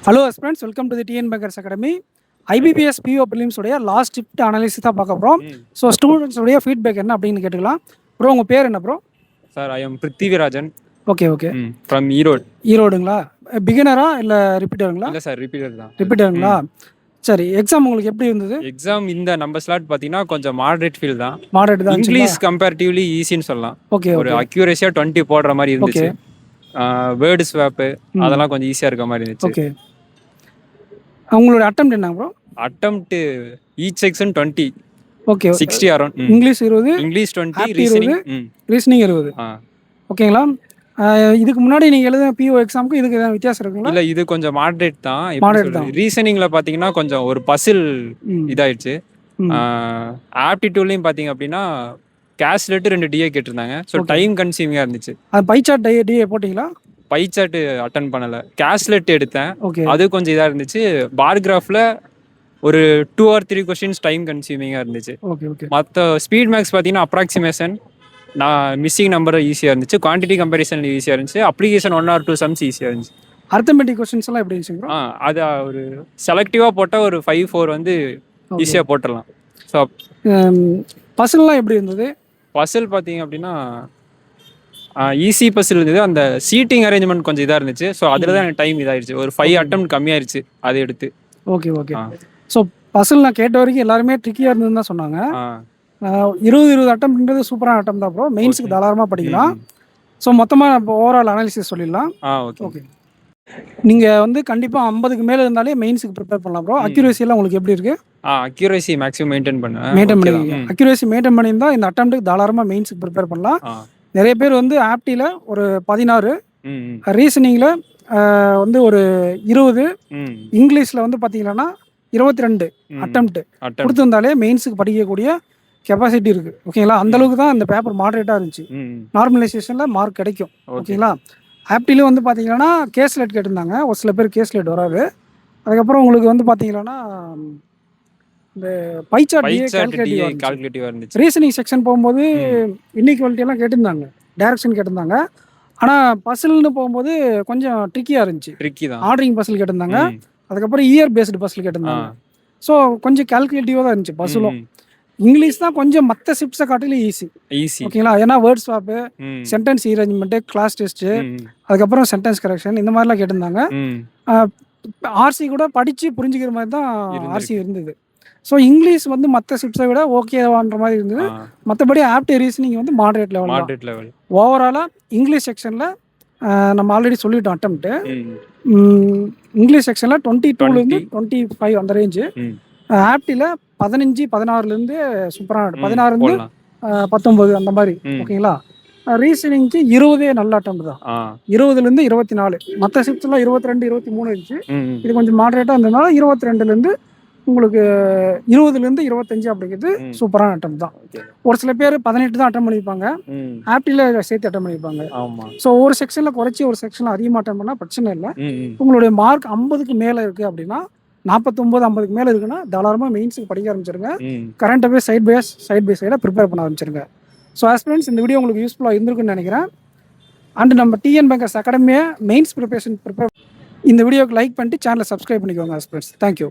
Hello friends, welcome to the TN bankers academy. IBPS PO prelims உடைய last shift analysis தான் பார்க்க போகிறோம். So students உடைய feedback என்ன அப்படின்னு கேட்டுக்கலாம். ப்ரோ, உங்கள் பேர் என்ன bro? Sir, I am Prithvirajan. Okay okay. From Erode. ஈரோடுங்களா? பிகினரா இல்லை ரிப்பீட்டருங்களா? இல்லை சார், ரிப்பீட்டர் தான். ரிப்பீட்டருங்களா? சரி, எக்ஸாம் உங்களுக்கு எப்படி இருந்தது? எக்ஸாம் இந்த நம்ம ஸ்லாட் பார்த்தீங்கன்னா கொஞ்சம் மாடரேட் ஃபீல் தான். மாடரேட் தான். இங்கிலீஷ் கம்பேரிட்டிவ்லி ஈஸின்னு சொல்லலாம். ஓகே. ஒரு அக்யூரேசியாக 20 போடுற மாதிரி இருந்துச்சு. வேர்டு ஸ்வாப்பு அதெல்லாம் கொஞ்சம் ஈஸியாக இருக்க மாதிரி இருந்துச்சு. ஓகே. உங்களோட அட்டெம்ப்ட் என்ன bro? Attempt each section 20. Okay. 60 around. English 20, English 20, reasoning 20. ஓகேங்களா? இதுக்கு முன்னாடி நீங்க எழுதின பிஓ எக்ஸாமுக்கு இதுக்கு ஏதாவது வித்தியாசம் இருக்குங்களா? இல்ல, இது கொஞ்சம் மாடரேட் தான். மாடரேட் தான். ரீசனிங்ல பாத்தீங்கன்னா கொஞ்சம் ஒரு பசில் இதாயிடுச்சு. ஆப்டிடியூட்லயும் பாத்தீங்க அப்படின்னா கேஸ்லெட் 2 டிஏ கேட்டிருந்தாங்க. ஸோ டைம் கன்சியூமிங்கா இருந்துச்சு. பை சார்ட் டிஏ போட்டீங்களா? பை சார்ட் அட்டன் பண்ணல, கேஸ்லெட் எடுத்தேன். ஓகே. அது கொஞ்சம் இதா இருந்துச்சு. பார் கிராஃப்ல ஒரு 2 or 3 கொஸ்டின்ஸ் டைம் கன்சியூமிங்கா இருந்துச்சு. Okay okay. மற்ற ஸ்பீட் மேக்ஸ் பாத்தீங்கன்னா அப்ராக்சிமேஷன் மிஸ்ஸிங் நம்பர் ஈஸியாக இருந்துச்சு. குவான்டிட்டி கம்பேரிசன் ஈஸியாக இருந்துச்சு. அப்ளிகேஷன் 1 or 2 சம்ஸ் ஈஸியாக இருந்துச்சு. அர்த்தமெட்டிக் கொஸ்டின்ஸ் எல்லாம் எப்படி இருந்துச்சு? அது ஒரு செலக்டிவாக போட்டால் ஒரு 5-4 வந்து ஈஸியாக போட்டுடலாம். ஸோ பசில்லாம் எப்படி இருந்தது? பசில் பார்த்தீங்க அப்படின்னா ஈஸி பசில் இருந்தது. அந்த சீட்டிங் அரேஞ்ச்மெண்ட் கொஞ்சம் இதாக இருந்துச்சு. ஸோ அதில் தான் எனக்கு டைம் இதாகிடுச்சு. ஒரு 5 அட்டம் கம்மியாயிருச்சு அதை எடுத்து. Okay okay. ஸோ பசில் நான் கேட்ட வரைக்கும் எல்லாருமே ட்ரிக்கியாக இருந்ததுன்னு தான் சொன்னாங்க. 20 அட்டம்ன்றது சூப்பரான அட்டம் தான் ப்ரோ. மெயின்ஸுக்கு தாராளமாக படிக்கலாம். ஸோ மொத்தமாக இப்போ ஓவரால் அனாலிசிஸ் சொல்லிடலாம். ஓகே. நீங்கள் வந்து கண்டிப்பாக 50க்கு மேலே இருந்தாலே மெயின்ஸுக்கு ப்ரிப்பேர் பண்ணலாம் ப்ரோ. அக்யூரேசியெல்லாம் உங்களுக்கு எப்படி இருக்குது? அக்யூரேசி மேக்ஸிமம் மெயின்டைன் பண்ணி அக்யூரேசி மெயின்டைன் பண்ணியிருந்தால் இந்த அட்டம்ப்ட்டுக்கு தாராளமாக மெயின்ஸுக்கு ப்ரிப்பேர் பண்ணலாம். நிறைய பேர் வந்து ஆப்டியில் ஒரு 16, ரீசனிங்கில் வந்து ஒரு 20, இங்கிலீஷில் வந்து பார்த்தீங்கன்னா 22 அட்டம்ப்ட் கொடுத்துருந்தாலே மெயின்ஸுக்கு படிக்கக்கூடிய கெப்பாசிட்டி இருக்கு. ஓகேங்களா? அந்த அளவுக்கு தான் இந்த பேப்பர் மாடரேட்டாக இருந்துச்சு. நார்மலைசேஷனில் மார்க் கிடைக்கும். ஓகேங்களா? ஆப்டிலும் வந்து பார்த்தீங்கன்னா கேஸ்லெட் கேட்டிருந்தாங்க. ஒரு சில பேர் கேஸ்லெட் வராது. அதுக்கப்புறம் உங்களுக்கு வந்து பார்த்தீங்கன்னா இந்த பை சார்ட் கால்குலேட்டிவ் இருந்துச்சு. ரீசனிங் செக்ஷன் போகும்போது இன்இக்வாலிட்டி எல்லாம் கேட்டிருந்தாங்க, டைரக்ஷன் கேட்டிருந்தாங்க. ஆனால் பசில்னு போகும்போது கொஞ்சம் ட்ரிக்கியாக இருந்துச்சு. ஆர்டரிங் பசில் கேட்டிருந்தாங்க. அதுக்கப்புறம் இயர் பேஸ்டு பசில் கேட்டிருந்தாங்க. ஸோ கொஞ்சம் கால்குலேட்டிவாக தான் இருந்துச்சு பசிலும். இங்கிலீஷ் தான் கொஞ்சம் மற்ற ஷிப்ஸை காட்டிலும் ஈஸி. ஓகேங்களா? ஏன்னா word swap, sentence arrangement, cloze test, அதுக்கப்புறம் சென்டென்ஸ் கரெக்ஷன் இந்த மாதிரிலாம் கேட்டிருந்தாங்க. ஆர்சி கூட படித்து புரிஞ்சுக்கிற மாதிரி தான் ஆர்சி இருந்தது. ஸோ இங்கிலீஷ் வந்து மற்ற ஷிப்ஸை விட ஓகேவான்ற மாதிரி இருந்தது. மற்றபடி ஆப்டி ரீசனிங் வந்து மாடரேட் லெவல். ஓவராலாக இங்கிலீஷ் செக்ஷன்ல நம்ம ஆல்ரெடி சொல்லிட்டோம். அட்டம்ப்ட் இங்கிலீஷ் செக்ஷன்ல 22லேருந்து 25 அந்த ரேஞ்சு. ஆப்டில 15, 16லேருந்து சூப்பரான 16லேருந்து 19 அந்த மாதிரி. ஓகேங்களா? ரீசனிங்க்கு 20 நல்ல அட்டம்ப்ட் தான். 20லேருந்து 24. மற்ற ஷிப்ஸ்லாம் 22, 23 இருந்துச்சு. இது கொஞ்சம் மாடரேட்டாக இருந்ததுனால 22லேருந்து உங்களுக்கு 20லேருந்து 25 அப்படிங்கிறது சூப்பரான அட்டம் தான். ஒரு சில பேர் 18 தான் அட்டம் பண்ணியிருப்பாங்க. ஆப்டில சேர்த்து அட்டம் பண்ணியிருப்பாங்க. ஸோ ஒரு செக்ஷனில் குறைச்சி ஒரு செக்ஷனில் அதிகமாக அட்டம் பண்ணால் பிரச்சனை இல்லை. உங்களுடைய மார்க் 50க்கு மேலே இருக்குது அப்படின்னா, 49, 50க்கு மேலே இருக்குன்னா தாராளமாக மெயின்ஸுக்கு படிக்க ஆரம்பிச்சிருங்க. கரண்ட் அஃபேர்ஸ் சைட் பை சைடாக ப்ரிப்பேர் பண்ண ஆரம்பிச்சிருங்க. ஸோ ஆஸ்பிரண்ட்ஸ், இந்த வீடியோ உங்களுக்கு யூஸ்ஃபுல்லாக இருந்திருக்குன்னு நினைக்கிறேன். அண்ட் நம்ம டிஎன் பேக்கர்ஸ் அகாடமியை மெயின்ஸ் ப்ரிப்பரேஷன் இந்த வீடியோக்கு லைக் பண்ணிட்டு சேனலை சப்ஸ்கிரைப் பண்ணிக்கோங்க ஆஸ்பிரண்ட்ஸ். தேங்க்யூ.